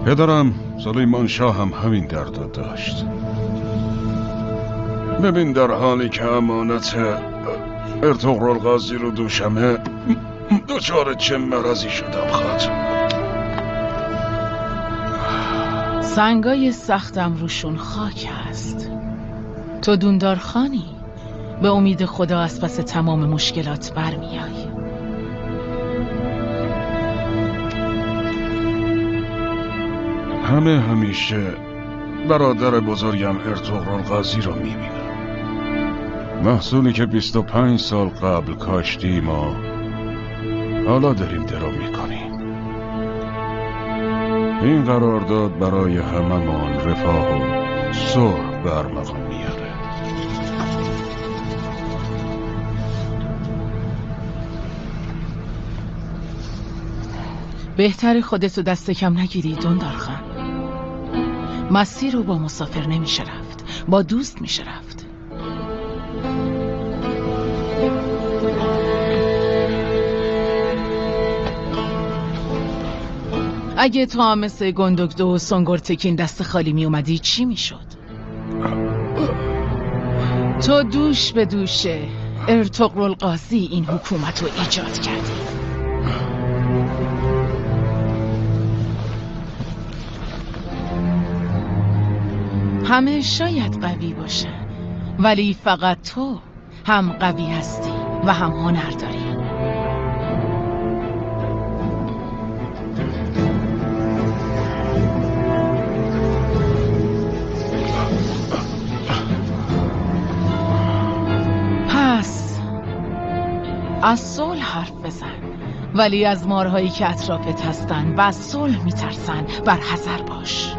پدرم سلیمان شاه هم همین درد داشت. ببین در حالی که امانت ارطغرل غازی رو دوشمه دچار چه مرضی شدم خواهد. سنگای سختم روشون خاک هست. تو دوندار خانی، به امید خدا از پس تمام مشکلات برمیای. همیشه برادر بزرگم ارطغرل غازی رو میبینم. محصولی که 25 سال قبل کاشتیم و حالا داریم درو میکنیم. این قرارداد برای هممون رفاه و صلح برمقام میاره. بهتر خودتو دست کم نگیری دوندار خان. مسیر رو با مسافر نمیشه رفت، با دوست میشه رفت. اگه تو هم مثل گندگدو و سنگرتکین دست خالی می اومدی چی می شد؟ تو دوش به دوشه ارطغرل غازی این حکومت رو ایجاد کردی. همه شاید قوی باشن، ولی فقط تو هم قوی هستی و هم هنر داری. از صلح حرف بزن، ولی از مارهایی که اطرافت هستن و از صلح میترسن برحذر باش.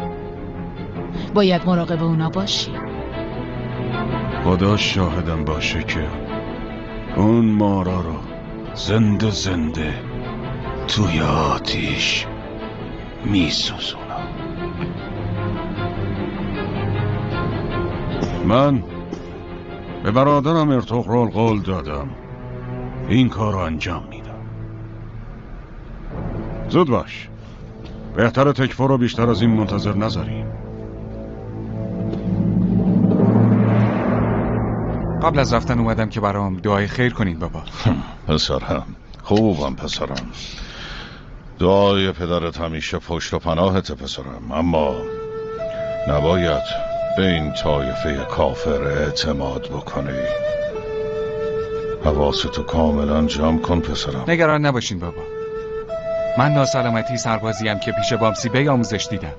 باید مراقب اونا باشی. خدا شاهدم باشه که اون مارا رو زنده زنده توی آتیش میسوزونم. من به برادرم ارطغرل قول دادم این کار رو انجام میدم. زود باش، بهتره تکفا رو بیشتر از این منتظر نذاریم. قبل از رفتن اومدم که برام دعای خیر کنین بابا. پسرم خوبم پسرم، دعای پدرت همیشه پشت و پناهت پسرم، اما نباید به این طایفه کافر اعتماد بکنی. حواستو کاملا جمع کن پسرم. نگران نباشین بابا، من ناسلامتی سربازیم که پیش بامسی بی آموزش دیدم.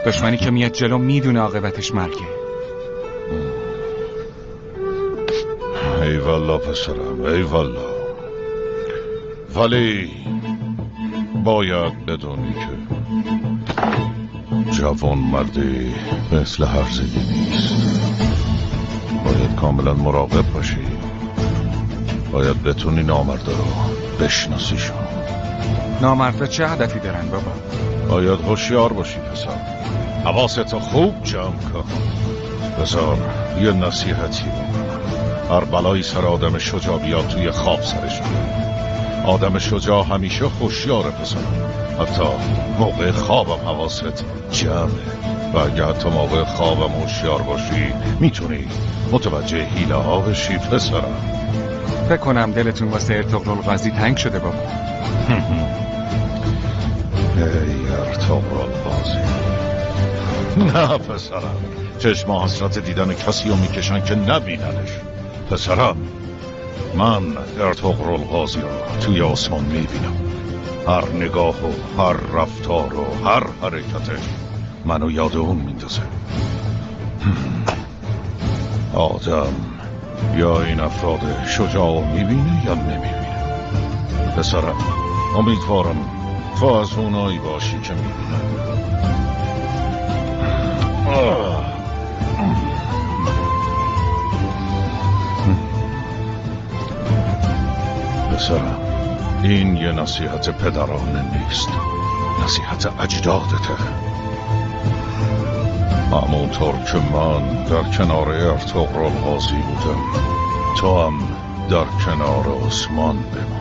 دشمنی که میاد جلو میدونه عاقبتش مرگه. ای والله پسرم ای والله، ولی باید بدونی که جوان مردی مثل هرزگی نیست. باید کاملا مراقب باشی، باید بتونی نامرد رو بشناسیشون. نامرد چه هدفی دارن بابا؟ باید هوشیار باشی پسر، حواستو خوب جمع کن. بذار یه نصیحتی بکنم، هر بلایی سر آدم شجاع بیاد توی خواب سرش بیاد. آدم شجاع همیشه هوشیاره پسر، حتی موقع خوابم حواست جمعه، و اگه حتی موقع خوابم هوشیار باشی میتونی متوجه حیله ها بشی پسرم. فکر کنم دلتون واسه ارطغرل غازی تنگ شده بابا. ای ارطغرل غازی، نه پسرم، چشم حسرت دیدن کسی رو میکشن که نبیننش. پسرم من ارطغرل غازی رو توی آسمان میبینم، هر نگاه و هر رفتار و هر حرکتش منو یاد اون میندازه. آدم یا این افراد شجاع میبینه یا نمیبینه. پسرم امیدوارم تو از اونایی باشی که میبینه. پسرم این یه نصیحت پدرانه نیست، نصیحت اجدادته. همونطور که من در کنار ارطغرل غازی بودم، تو هم در کنار عثمان بمان.